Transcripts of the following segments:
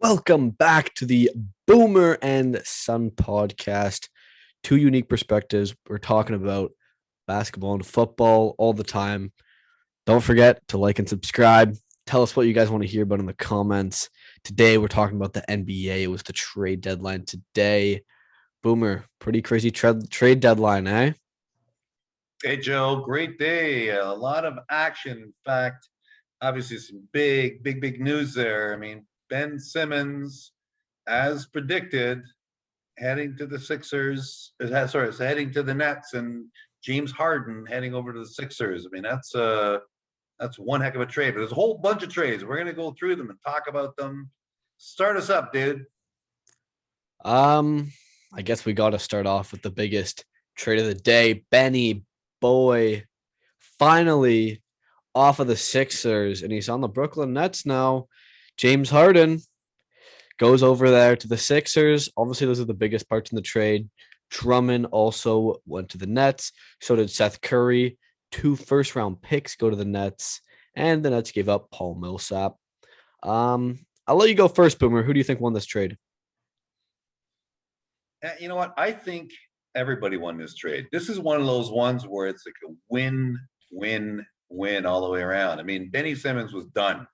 welcome back to the Boomer and Son podcast. Two unique perspectives. We're talking about basketball and football all the time. Don't forget to like and subscribe. Tell us what you guys want to hear about in the comments. Today, we're talking about the NBA. It was the trade deadline today. Boomer, pretty crazy trade deadline, eh? Hey, Joe, great day. A lot of action. In fact, obviously some big news there. I mean, Ben Simmons, as predicted, heading to the Sixers. Sorry, it's heading to the Nets, and James Harden heading over to the Sixers. I mean, that's one heck of a trade. But there's a whole bunch of trades. We're gonna go through them and talk about them. Start us up, dude. I guess we got to start off with the biggest trade of the day. Benny Boy finally off of the Sixers, and he's on the Brooklyn Nets now. James Harden goes over there to the Sixers. Obviously, those are the biggest parts in the trade. Drummond also went to the Nets. So did Seth Curry. 2 first-round picks go to the Nets, and the Nets gave up Paul Millsap. I'll let you go first, Boomer. Who do you think won this trade? You know what? I think everybody won this trade. This is one of those ones where it's like a win all the way around. I mean, Benny Simmons was done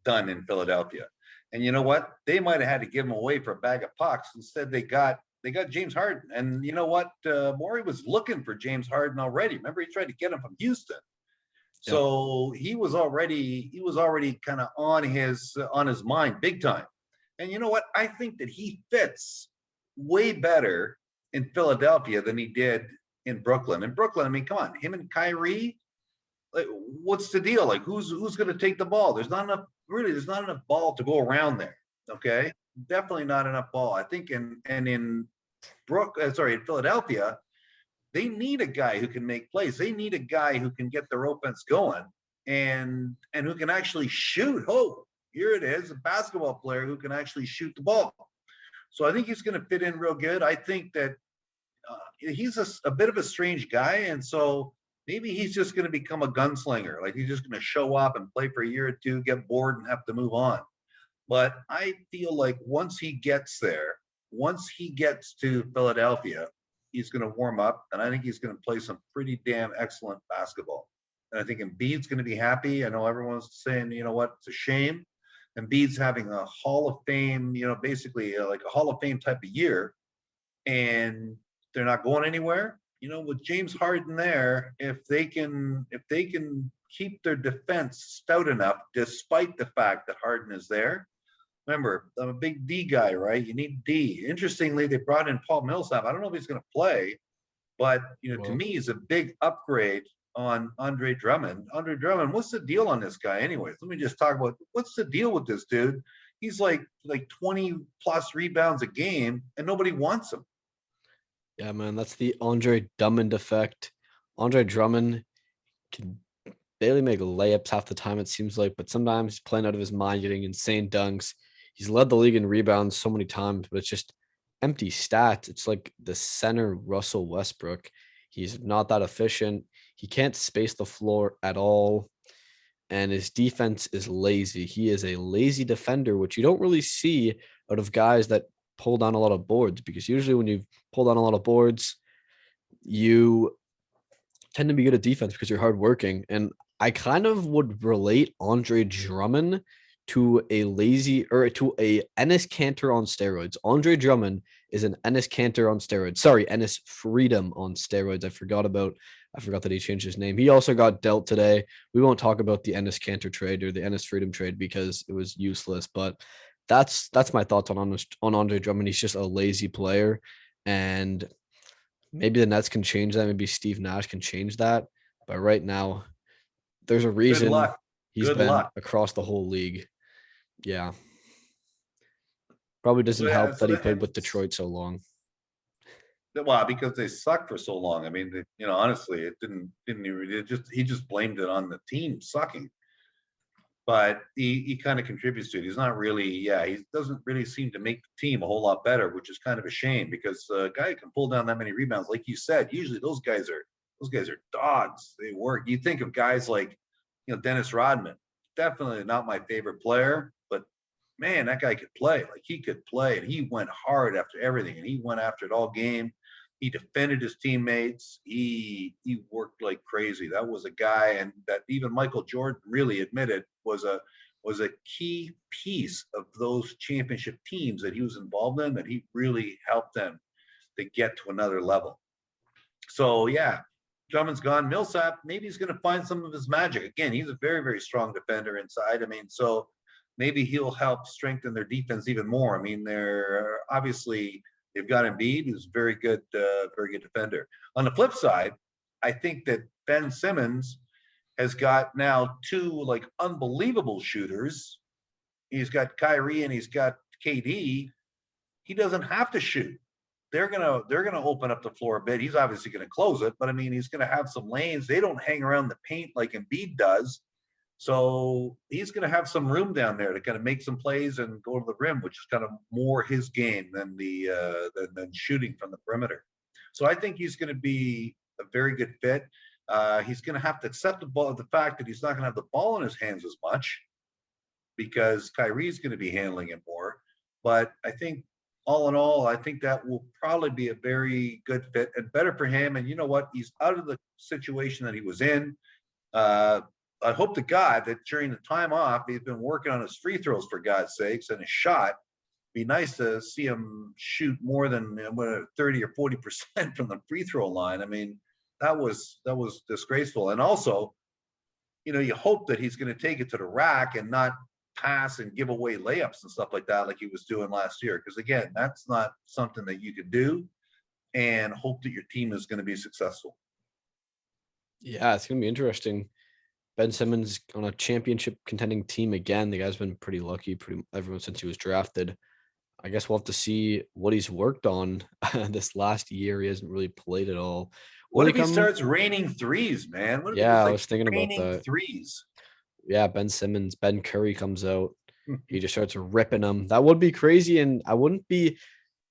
in Philadelphia. And you know what? They might have had to give him away for a bag of pucks. Instead, they got James Harden. And you know what? Morey was looking for James Harden already. Remember, he tried to get him from Houston. So he was already kind of on his mind big time. And you know what? I think that he fits way better in Philadelphia than he did in Brooklyn. In Brooklyn, I mean, come on, him and Kyrie, like, what's the deal? Like, who's going to take the ball? There's not enough ball to go around there. Okay, definitely not enough ball. I think in Philadelphia, they need a guy who can make plays. They need a guy who can get their offense going and who can actually shoot. Oh, here it is, a basketball player who can actually shoot the ball. So I think he's going to fit in real good. I think that he's a bit of a strange guy, and so maybe he's just going to become a gunslinger. Like, he's just going to show up and play for a year or two, get bored, and have to move on. But I feel like once he gets there, once he gets to Philadelphia, he's going to warm up, and I think he's going to play some pretty damn excellent basketball. And I think Embiid's going to be happy. I know everyone's saying, you know what, it's a shame. Embiid's having a Hall of Fame, basically like a Hall of Fame type of year, and they're not going anywhere. With James Harden there, if they can keep their defense stout enough, despite the fact that Harden is there. Remember, I'm a big D guy, right? You need D. Interestingly, they brought in Paul Millsap. I don't know if he's going to play, but to me, he's a big upgrade on Andre Drummond. Andre Drummond, what's the deal on this guy anyways? Let me just talk about what's the deal with this dude. He's like 20 plus rebounds a game, and nobody wants him. Yeah, man, that's the Andre Drummond effect. Andre Drummond can barely make layups half the time, it seems like, but sometimes he's playing out of his mind, getting insane dunks. He's led the league in rebounds so many times, but it's just empty stats. It's like the center Russell Westbrook. He's not that efficient. He can't space the floor at all, and his defense is lazy. He is a lazy defender, which you don't really see out of guys that pull down a lot of boards, because usually when you pull down a lot of boards, you tend to be good at defense because you're hardworking. And I kind of would relate Andre Drummond to a Enes Kanter on steroids. Andre Drummond is an Enes Kanter on steroids. Sorry, Enes Freedom on steroids. I forgot that he changed his name. He also got dealt today. We won't talk about the Enes Kanter trade or the Enes Freedom trade because it was useless, but that's my thoughts on Andre Drummond. He's just a lazy player, and maybe the Nets can change that. Maybe Steve Nash can change that. But right now, there's a reason he's been across the whole league. Yeah. Probably doesn't help that he played with Detroit so long. Well, because they sucked for so long. I mean, honestly, it didn't he just blamed it on the team sucking. But he kind of contributes to it. He's not really, he doesn't really seem to make the team a whole lot better, which is kind of a shame, because a guy who can pull down that many rebounds, like you said, usually those guys are dogs. They work. You think of guys like, Dennis Rodman, definitely not my favorite player, but man, that guy could play. Like, he could play, and he went hard after everything, and he went after it all game. He defended his teammates. He worked like crazy. That was a guy, and that even Michael Jordan really admitted was a key piece of those championship teams that he was involved in, that he really helped them to get to another level. So yeah, Drummond's gone. Millsap, maybe he's going to find some of his magic. Again, he's a very, very strong defender inside. I mean, so maybe he'll help strengthen their defense even more. I mean, they're obviously they've got Embiid, who's very good defender. On the flip side, I think that Ben Simmons has got now two like unbelievable shooters. He's got Kyrie and he's got KD. He doesn't have to shoot. They're gonna open up the floor a bit. He's obviously gonna close it, but I mean he's gonna have some lanes. They don't hang around the paint like Embiid does. So he's going to have some room down there to kind of make some plays and go to the rim, which is kind of more his game than than shooting from the perimeter. So I think he's going to be a very good fit. He's going to have to accept the fact that he's not going to have the ball in his hands as much because Kyrie's going to be handling it more. But I think all in all, I think that will probably be a very good fit and better for him. And you know what? He's out of the situation that he was in. I hope to God that during the time off, he's been working on his free throws, for God's sakes, and his shot. Be nice to see him shoot more than 30 or 40% from the free throw line. I mean, that was disgraceful. And also, you know, you hope that he's going to take it to the rack and not pass and give away layups and stuff like that, like he was doing last year. Because again, that's not something that you could do, and hope that your team is going to be successful. Yeah, it's going to be interesting. Ben Simmons on a championship contending team again. The guy's been pretty lucky, everyone since he was drafted. I guess we'll have to see what he's worked on this last year. He hasn't really played at all. What if he starts raining threes, man? What if Yeah, I was thinking about that. Threes. Yeah, Ben Simmons, Ben Curry comes out. He just starts ripping them. That would be crazy, and I wouldn't be.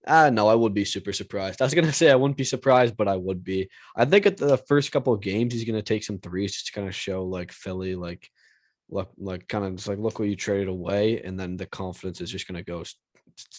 No, I would be super surprised. I was gonna say I wouldn't be surprised, but I would be. I think at the first couple of games, he's gonna take some threes just to kind of show like Philly, like look, like kind of just like look what you traded away, and then the confidence is just gonna go,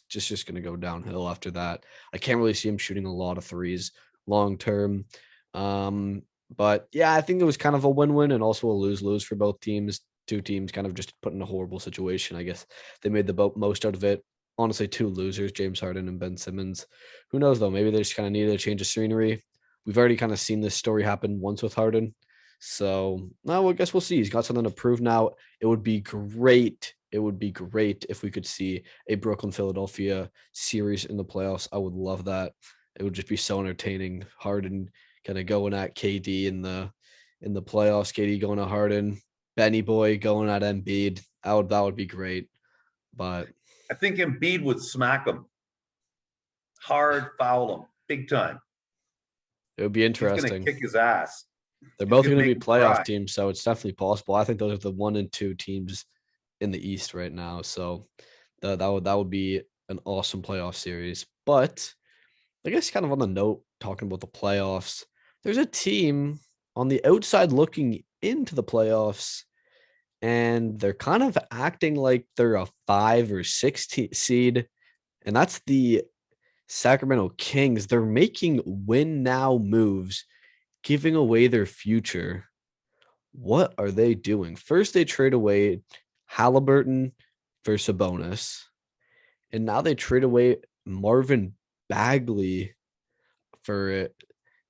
just gonna go downhill after that. I can't really see him shooting a lot of threes long term. But yeah, I think it was kind of a win-win and also a lose-lose for both teams. Two teams kind of just put in a horrible situation. I guess they made the most out of it. Honestly, two losers, James Harden and Ben Simmons. Who knows, though? Maybe they just kind of needed a change of scenery. We've already kind of seen this story happen once with Harden. So, no, I guess we'll see. He's got something to prove now. It would be great. It would be great if we could see a Brooklyn-Philadelphia series in the playoffs. I would love that. It would just be so entertaining. Harden kind of going at KD in the playoffs. KD going at Harden. Benny Boy going at Embiid. That would be great. But I think Embiid would smack him. Hard foul him. Big time. It would be interesting. He's going to kick his ass. They're both going to be playoff teams, so it's definitely possible. I think those are the 1 and 2 teams in the East right now. So that would be an awesome playoff series. But I guess kind of on the note, talking about the playoffs, there's a team on the outside looking into the playoffs, and they're kind of acting like they're a 5 or 6 seed, and that's the Sacramento Kings. They're making win now moves, giving away their future. What are they doing? First, they trade away Halliburton for Sabonis, and now they trade away Marvin Bagley for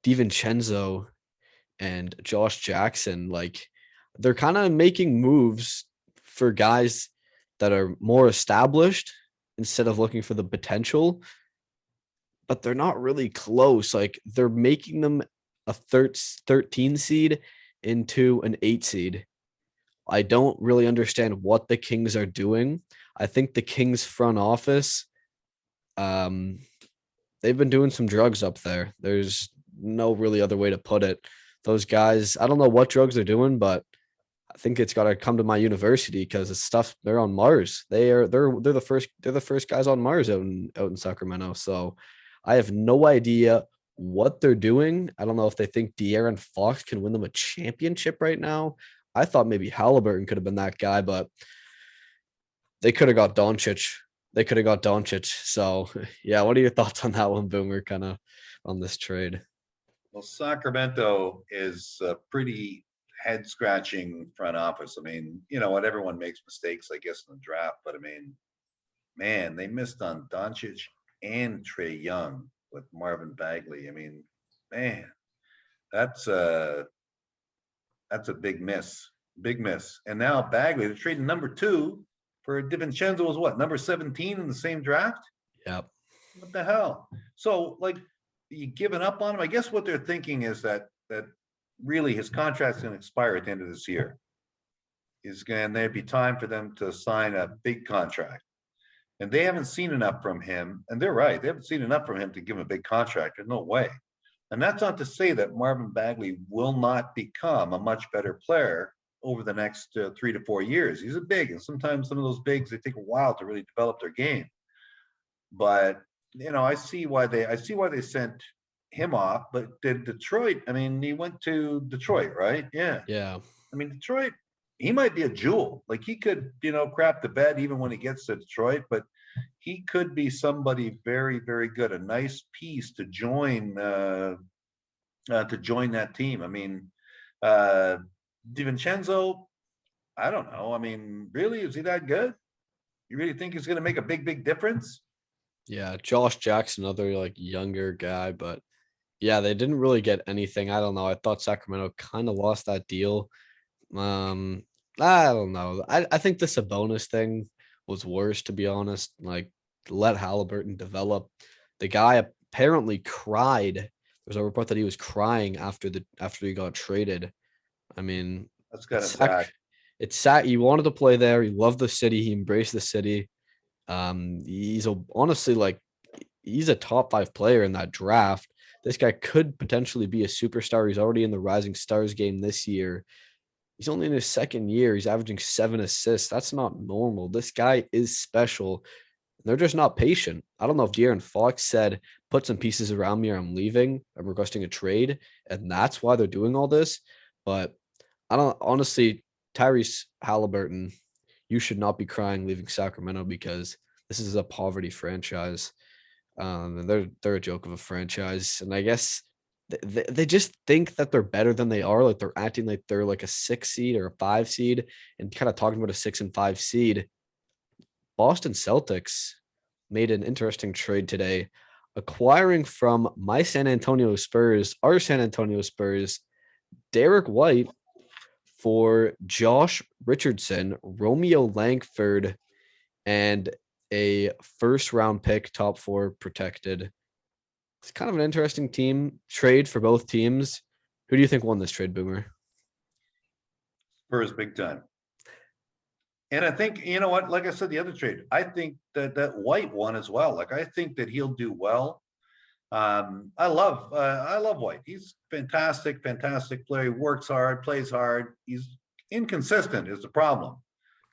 DiVincenzo and Josh Jackson. Like, they're kind of making moves for guys that are more established instead of looking for the potential, but they're not really close. Like, they're making them a 13 seed into an 8 seed. I don't really understand what the Kings are doing. I think the Kings front office, they've been doing some drugs up there. There's no really other way to put it. Those guys, I don't know what drugs they're doing, but I think it's got to come to my university because it's stuff. They're on Mars. They're the first guys on Mars out in Sacramento. So I have no idea what they're doing. I don't know if they think De'Aaron Fox can win them a championship right now. I thought maybe Halliburton could have been that guy, but They could have got Doncic. They could have got Doncic. So yeah, what are your thoughts on that one, Boomer? Kind of on this trade. Well, Sacramento is a pretty head scratching front office. I mean, you know what? Everyone makes mistakes, I guess, in the draft, but I mean, man, they missed on Doncic and Trey Young with Marvin Bagley. I mean, man, that's a that's a big miss, big miss. And now Bagley, they're trading number 2 for DiVincenzo was what, number 17 in the same draft? Yep. What the hell? So like, you giving up on him? I guess what they're thinking is that really his contract's going to expire at the end of this year. Is going to be time for them to sign a big contract, and they haven't seen enough from him. And they're right; they haven't seen enough from him to give him a big contract. There's no way. And that's not to say that Marvin Bagley will not become a much better player over the next 3 to 4 years. He's a big, and sometimes some of those bigs, they take a while to really develop their game. But you know, I see why they sent him off. But did Detroit? I mean, he went to Detroit, right? Yeah. Yeah. I mean, Detroit, he might be a jewel. Like he could, you know, crap the bed even when he gets to Detroit, but he could be somebody very, very good. A nice piece to join that team. I mean, DiVincenzo, I don't know. I mean, really, is he that good? You really think he's going to make a big, big difference? Yeah. Josh Jackson, another like younger guy, but yeah, they didn't really get anything. I don't know. I thought Sacramento kind of lost that deal. Um, I don't know. I think the Sabonis thing was worse, to be honest. Like, let Halliburton develop. The guy apparently cried. There's a report that he was crying after he got traded. I mean, That's kind it's of sad. it's sad. He wanted to play there. He loved the city. He embraced the city. Honestly like he's a top 5 player in that draft. This guy could potentially be a superstar. He's already in the Rising Stars game this year. He's only in his second year. He's averaging 7 assists. That's not normal. This guy is special. They're just not patient. I don't know if De'Aaron Fox said, put some pieces around me or I'm leaving. I'm requesting a trade. And that's why they're doing all this. But I don't honestly, Tyrese Halliburton, you should not be crying leaving Sacramento because this is a poverty franchise. And they're a joke of a franchise. And I guess they just think that they're better than they are. Like they're acting like they're like a 6 seed or a 5 seed and kind of talking about a 6 and 5 seed. Boston Celtics made an interesting trade today, acquiring from my San Antonio Spurs, our San Antonio Spurs, Derrick White for Josh Richardson, Romeo Langford, and a first round pick, top 4 protected. It's kind of an interesting team trade for both teams. Who do you think won this trade, Boomer? Spurs big time. And I think, you know what, like I said, the other trade, I think that White won as well. Like, I think that he'll do well. I love White. He's fantastic, fantastic player. He works hard, plays hard. He's inconsistent is the problem.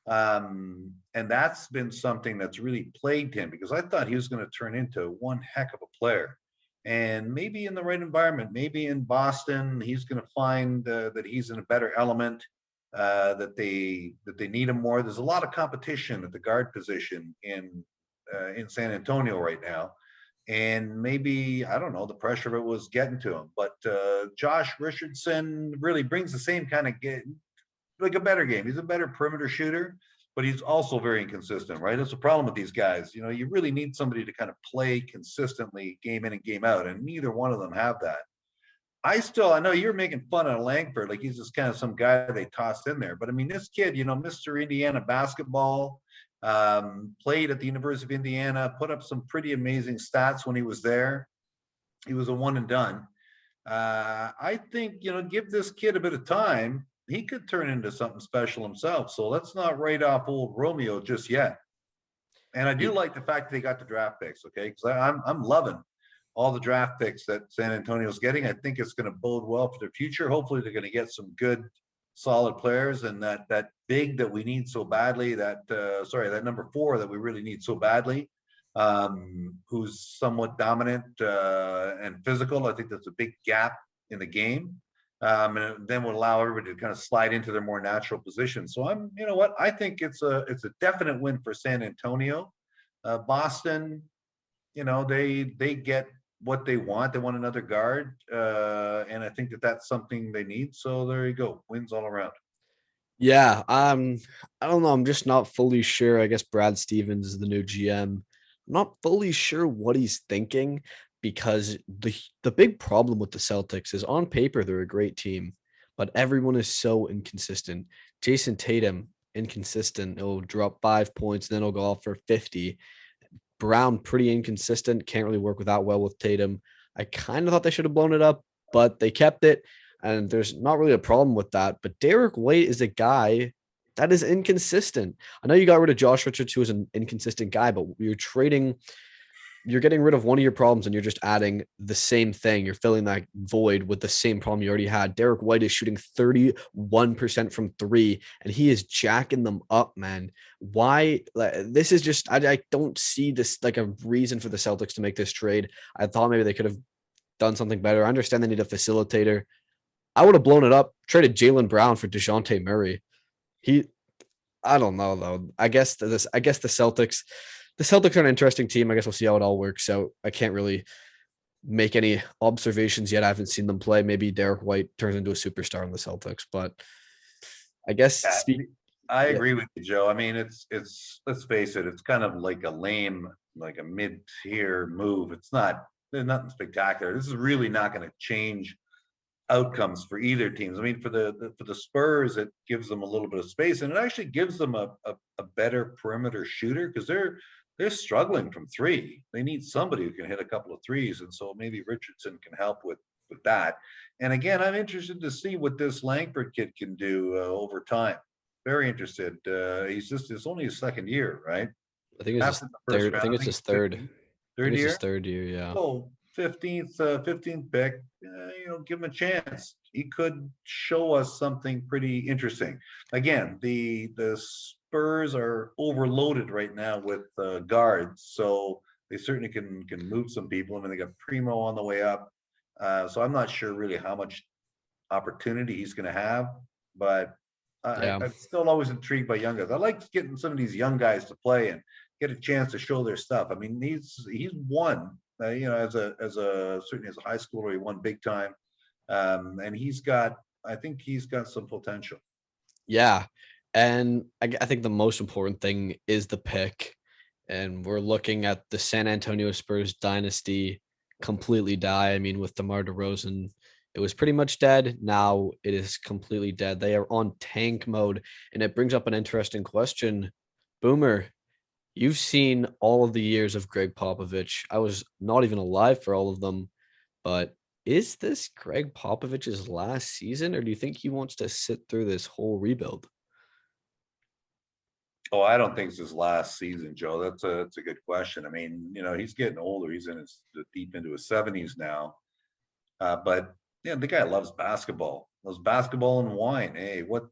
And that's been something that's really plagued him because I thought he was going to turn into one heck of a player. And maybe in the right environment, maybe in Boston, he's going to find that he's in a better element. That they need him more. There's a lot of competition at the guard position in San Antonio right now, and maybe I don't know, the pressure of it was getting to him. But Josh Richardson really brings the same kind of game, like a better game. He's a better perimeter shooter, but he's also very inconsistent, right? That's the problem with these guys. You know, you really need somebody to kind of play consistently game in and game out, and neither one of them have that. I know you're making fun of Langford, like he's just kind of some guy they tossed in there. But I mean, this kid, you know, Mr. Indiana basketball, played at the University of Indiana, put up some pretty amazing stats when he was there. He was a one and done. I think, you know, give this kid a bit of time. He could turn into something special himself. So let's not write off old Romeo just yet. And I do like the fact that they got the draft picks, okay? Because I'm loving all the draft picks that San Antonio's getting. I think it's going to bode well for the future. Hopefully, they're going to get some good, solid players, and that big that we need so badly. That number 4 that we really need so badly, who's somewhat dominant and physical. I think that's a big gap in the game. And then would allow everybody to kind of slide into their more natural position. So you know what, I think it's a definite win for San Antonio. Boston, you know, they get what they want. They want another guard, and I think that that's something they need. So there you go, wins all around. Yeah, I don't know. I'm just not fully sure. I guess Brad Stevens is the new GM. I'm not fully sure what he's thinking because the big problem with the Celtics is on paper they're a great team, but everyone is so inconsistent. Jason Tatum, inconsistent. He'll drop 5 points, then he'll go off for 50. Brown, pretty inconsistent. Can't really work without well with Tatum. I kind of thought they should have blown it up, but they kept it. And there's not really a problem with that. But Derrick White is a guy that is inconsistent. I know you got rid of Josh Richards, who is an inconsistent guy, but you're getting rid of one of your problems and you're just adding the same thing. You're filling that void with the same problem you already had. Derrick White is shooting 31% from three, and he is jacking them up, man. Why? This is just, I don't see this like a reason for the Celtics to make this trade. I thought maybe they could have done something better. I understand they need a facilitator. I would have blown it up, traded Jaylen Brown for DeJounte Murray. He, I don't know though. I guess the Celtics are an interesting team. I guess we'll see how it all works out. I can't really make any observations yet. I haven't seen them play. Maybe Derrick White turns into a superstar in the Celtics, but I guess Yeah, I yeah, agree with you, Joe. I mean, let's face it, it's kind of like a lame, like a mid-tier move. There's nothing spectacular. This is really not going to change outcomes for either teams. I mean, for the Spurs, it gives them a little bit of space, and it actually gives them a better perimeter shooter because they're struggling from three. They need somebody who can hit a couple of threes, and so maybe Richardson can help with that. And again, I'm interested to see what this Langford kid can do over time. Very interested. It's only his second year, right? I think it's his After the first third. I round, think I it's think his it's third. I think third it's his year. third year. Yeah. Oh, 15th pick, give him a chance. He could show us something pretty interesting. Again, the Spurs are overloaded right now with guards, so they certainly can move some people. I mean, they got Primo on the way up, so I'm not sure really how much opportunity he's going to have, but Yeah. I'm still always intrigued by young guys. I like getting some of these young guys to play and get a chance to show their stuff. I mean, he's won, as a certainly as a high schooler, he won big time, and I think he's got some potential. Yeah. And I think the most important thing is the pick. And we're looking at the San Antonio Spurs dynasty completely die. I mean, with DeMar DeRozan, it was pretty much dead. Now it is completely dead. They are on tank mode. And it brings up an interesting question. Boomer, you've seen all of the years of Greg Popovich. I was not even alive for all of them, but is this Greg Popovich's last season, or do you think he wants to sit through this whole rebuild? Oh, I don't think it's his last season, Joe. That's a good question. I mean, he's getting older. He's deep into his 70s now. But the guy loves basketball and wine. Hey, what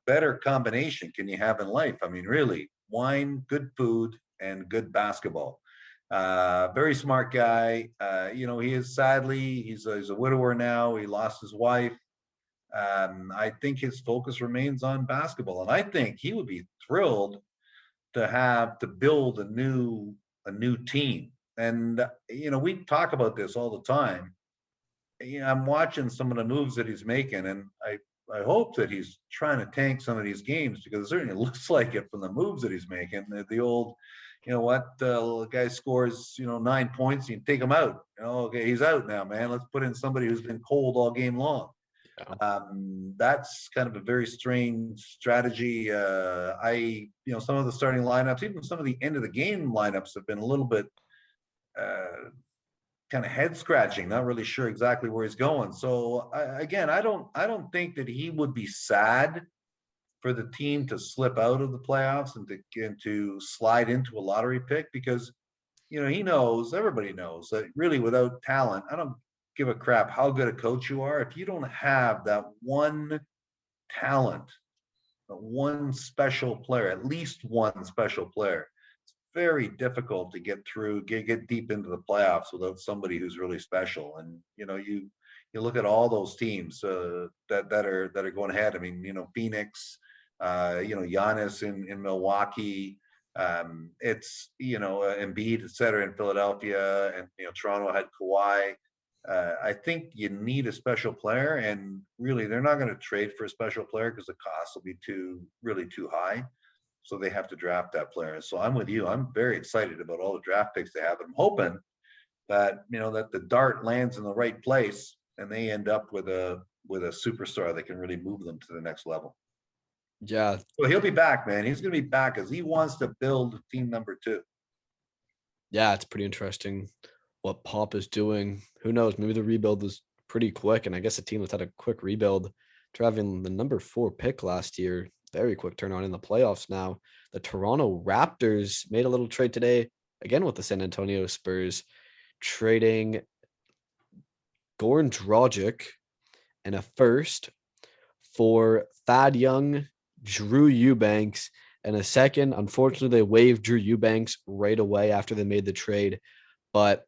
better combination can you have in life? I mean, really, wine, good food, and good basketball. Very smart guy. He is sadly he's a widower now. He lost his wife. I think his focus remains on basketball, and I think he would be thrilled to build a new team. And we talk about this all the time. I'm watching some of the moves that he's making, and I hope that he's trying to tank some of these games because it certainly looks like it from the moves that he's making. The old, the guy scores 9 points, you take him out. Okay, he's out now, man. Let's put in somebody who's been cold all game long. Yeah. That's kind of a very strange strategy. Some of the starting lineups, even some of the end of the game lineups, have been a little bit kind of head scratching, not really sure exactly where he's going. So I don't think that he would be sad for the team to slip out of the playoffs and to slide into a lottery pick because everybody knows that really without talent, I don't give a crap how good a coach you are. If you don't have that one talent, one special player, at least one special player, very difficult to get deep into the playoffs without somebody who's really special. And you You look at all those teams that are going ahead. I mean, Phoenix, Giannis in Milwaukee. It's Embiid, et cetera, in Philadelphia, and Toronto had Kawhi. I think you need a special player, and really, they're not going to trade for a special player because the cost will be really too high. So they have to draft that player. So I'm with you. I'm very excited about all the draft picks they have. I'm hoping that that the dart lands in the right place and they end up with a superstar that can really move them to the next level. Yeah, So he'll be back, man. He's going to be back because he wants to build team number 2. yeah, it's pretty interesting what Pop is doing. Who knows? Maybe the rebuild was pretty quick, and I guess a team that's had a quick rebuild, driving the number 4 pick last year. Very quick turnaround in the playoffs now. The Toronto Raptors made a little trade today, again with the San Antonio Spurs, trading Goran Dragic and a first for Thad Young, Drew Eubanks, and a second. Unfortunately, they waived Drew Eubanks right away after they made the trade. But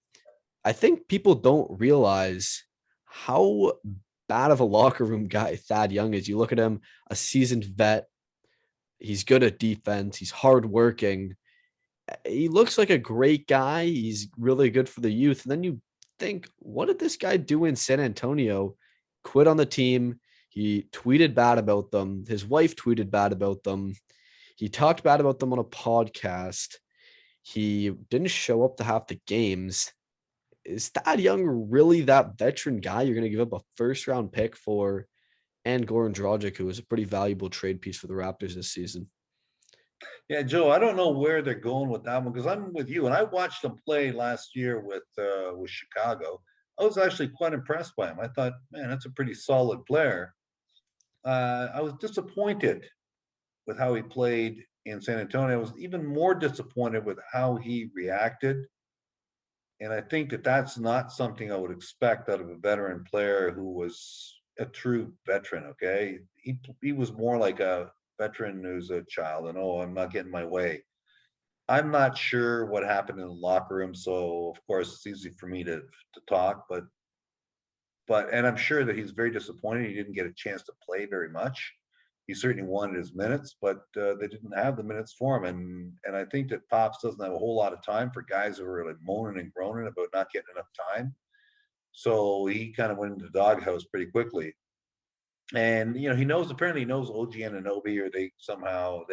I think people don't realize how bad of a locker room guy Thad Young is. You look at him, a seasoned vet. He's good at defense. He's hardworking. He looks like a great guy. He's really good for the youth. And then you think, what did this guy do in San Antonio? Quit on the team. He tweeted bad about them. His wife tweeted bad about them. He talked bad about them on a podcast. He didn't show up to half the games. Is Thad Young really that veteran guy you're going to give up a first round pick for? And Goran Dragic, who was a pretty valuable trade piece for the Raptors this season. Yeah, Joe, I don't know where they're going with that one because I'm with you. And I watched them play last year with Chicago. I was actually quite impressed by him. I thought, man, that's a pretty solid player. I was disappointed with how he played in San Antonio. I was even more disappointed with how he reacted. And I think that that's not something I would expect out of a veteran player who was a true veteran. Okay, he was more like a veteran who's a child, and I'm not getting my way. I'm not sure what happened in the locker room, so of course it's easy for me to talk, but and I'm sure that he's very disappointed he didn't get a chance to play very much. He certainly wanted his minutes, but they didn't have the minutes for him. And I think that Pops doesn't have a whole lot of time for guys who are like moaning and groaning about not getting enough time. So he kind of went into the doghouse pretty quickly. And apparently he knows OG Anunoby, or they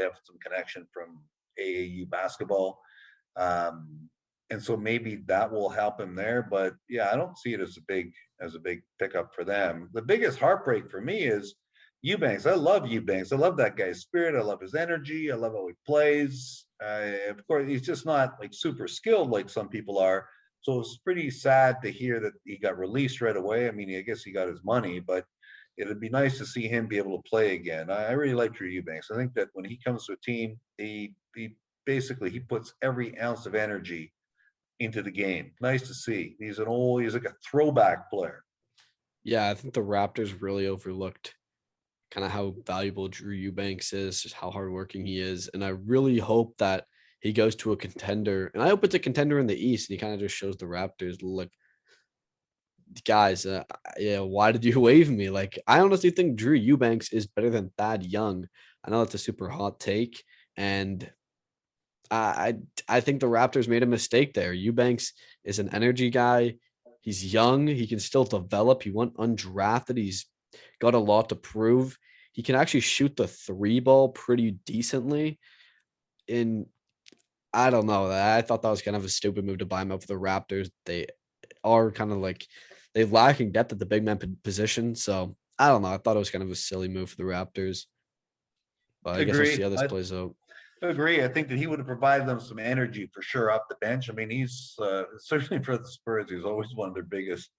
have some connection from AAU basketball. And so maybe that will help him there. But yeah, I don't see it as a big pickup for them. The biggest heartbreak for me is Eubanks. I love Eubanks. I love that guy's spirit. I love his energy. I love how he plays. Of course, he's just not like super skilled like some people are. So it's pretty sad to hear that he got released right away. I mean, I guess he got his money, but it'd be nice to see him be able to play again. I really like Drew Eubanks. I think that when he comes to a team, he basically he puts every ounce of energy into the game. Nice to see. He's like a throwback player. Yeah, I think the Raptors really overlooked kind of how valuable Drew Eubanks is, just how hardworking he is. And I really hope that he goes to a contender. And I hope it's a contender in the East. And he kind of just shows the Raptors, look, guys, yeah, why did you waive me? Like, I honestly think Drew Eubanks is better than Thad Young. I know that's a super hot take. And I think the Raptors made a mistake there. Eubanks is an energy guy. He's young. He can still develop. He went undrafted. He's got a lot to prove. He can actually shoot the 3 ball pretty decently. And I don't know. I thought that was kind of a stupid move to buy him up for the Raptors. They are kind of like they're lacking depth at the big man position. So I don't know. I thought it was kind of a silly move for the Raptors. But I guess we'll see Agree. how this plays out. I agree. I think that he would have provided them some energy for sure off the bench. I mean, he's certainly for the Spurs. He's always one of their biggest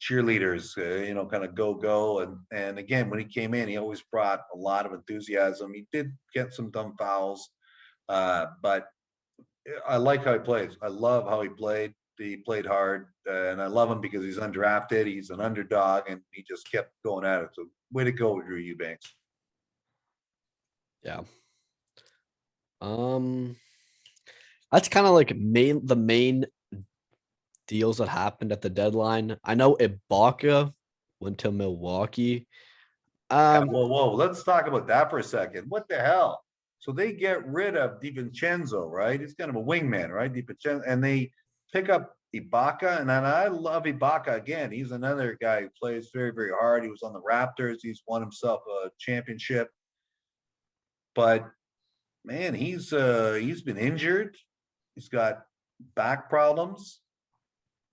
cheerleaders. Kind of go. And again, when he came in, he always brought a lot of enthusiasm. He did get some dumb fouls, but I like how he plays. I love how he played. He played hard, and I love him because he's undrafted. He's an underdog, and he just kept going at it. So, way to go, Drew Eubanks. Yeah. That's kind of like the main deals that happened at the deadline. I know Ibaka went to Milwaukee. Yeah, Um, whoa. Let's talk about that for a second. What the hell? So they get rid of DiVincenzo, right? He's kind of a wingman, right? DiVincenzo, and they pick up Ibaka, and then I love Ibaka again. He's another guy who plays very, very hard. He was on the Raptors. He's won himself a championship, but man, he's been injured. He's got back problems.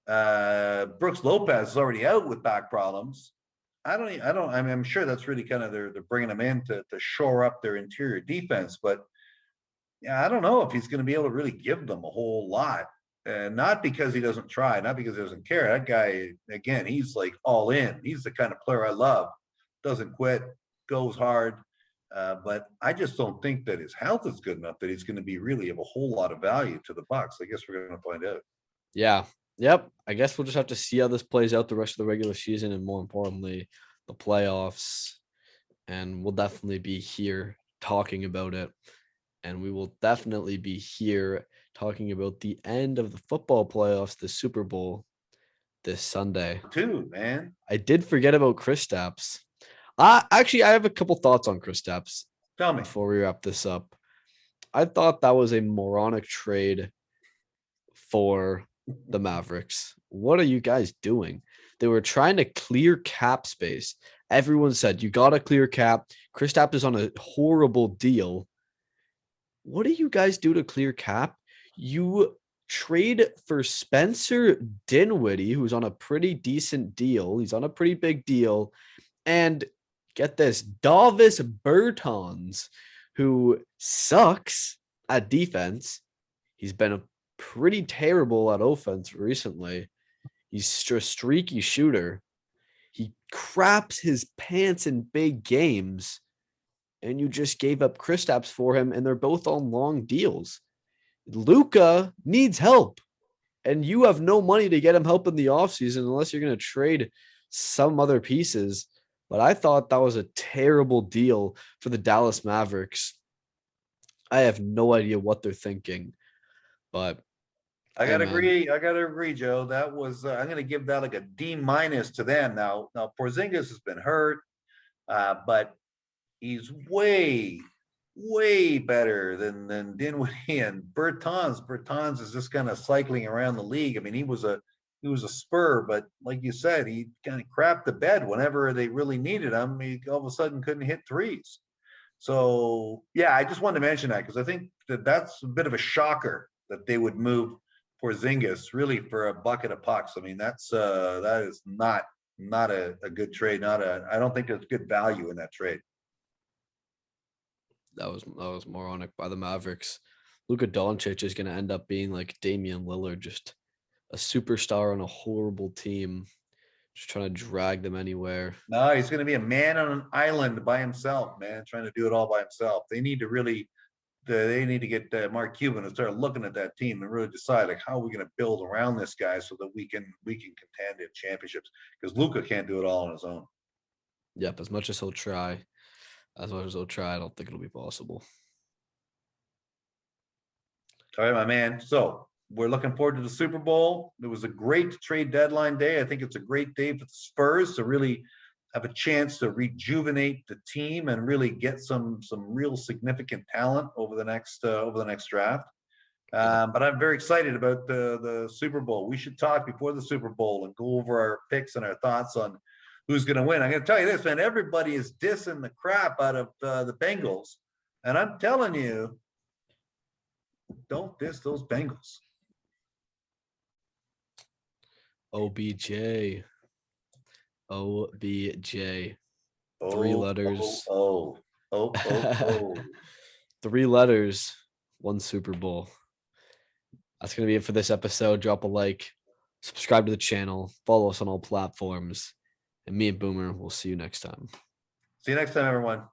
Brooks Lopez is already out with back problems. I mean, I'm sure that's really kind of they're bringing him in to shore up their interior defense, but yeah, I don't know if he's going to be able to really give them a whole lot. Not because he doesn't try, not because he doesn't care. That guy, again, he's like all in. He's the kind of player I love. Doesn't quit, goes hard. But I just don't think that his health is good enough that he's going to be really of a whole lot of value to the Bucks. I guess we're going to find out. yeah. Yep. I guess we'll just have to see how this plays out the rest of the regular season and more importantly, the playoffs. And we'll definitely be here talking about it. And we will definitely be here talking about the end of the football playoffs, the Super Bowl this Sunday. Too, man. I did forget about Kristaps. Actually, I have a couple thoughts on Kristaps Tell me. before we wrap this up. I thought that was a moronic trade for the Mavericks. What are you guys doing? They were trying to clear cap space. Everyone said, you got to clear cap. Kristaps is on a horrible deal. What do you guys do to clear cap? You trade for Spencer Dinwiddie, who's on a pretty decent deal. He's on a pretty big deal. And get this, Davis Bertans, who sucks at defense. He's been a pretty terrible at offense recently. He's a streaky shooter. He craps his pants in big games, and you just gave up Kristaps for him, and they're both on long deals. Luka needs help, and you have no money to get him help in the offseason unless you're going to trade some other pieces. But I thought that was a terrible deal for the Dallas Mavericks. I have no idea what they're thinking, but I hey, gotta man. agree. I gotta agree, Joe. That was I'm gonna give that like a D minus to them. Now Porzingis has been hurt, but he's way better than Dinwiddie and Bertans. Bertans is just kind of cycling around the league. I mean, he was a Spur, but like you said, he kind of crapped the bed whenever they really needed him. He all of a sudden couldn't hit threes. So yeah, I just wanted to mention that because I think that's a bit of a shocker that they would move Porzingis really for a bucket of pucks. I mean, that is not a good trade. I don't think there's good value in that trade. That was moronic by the Mavericks. Luka Doncic is going to end up being like Damian Lillard, just a superstar on a horrible team, just trying to drag them anywhere. No, he's going to be a man on an island by himself, man, trying to do it all by himself. They need to get Mark Cuban to start looking at that team and really decide like how are we going to build around this guy so that we can contend in championships because Luka can't do it all on his own. Yep, as much as he'll try, I don't think it'll be possible. All right, my man. So we're looking forward to the Super Bowl. It was a great trade deadline day. I think it's a great day for the Spurs to really have a chance to rejuvenate the team and really get some real significant talent over the next draft. But I'm very excited about the Super Bowl. We should talk before the Super Bowl and go over our picks and our thoughts on who's going to win. I'm going to tell you this, man. Everybody is dissing the crap out of the Bengals, and I'm telling you, don't diss those Bengals. OBJ. OBJ. Oh, 3 letters. Oh. 3 letters, 1 Super Bowl. That's going to be it for this episode. Drop a like, subscribe to the channel, follow us on all platforms, and me and Boomer will see you next time. See you next time, everyone.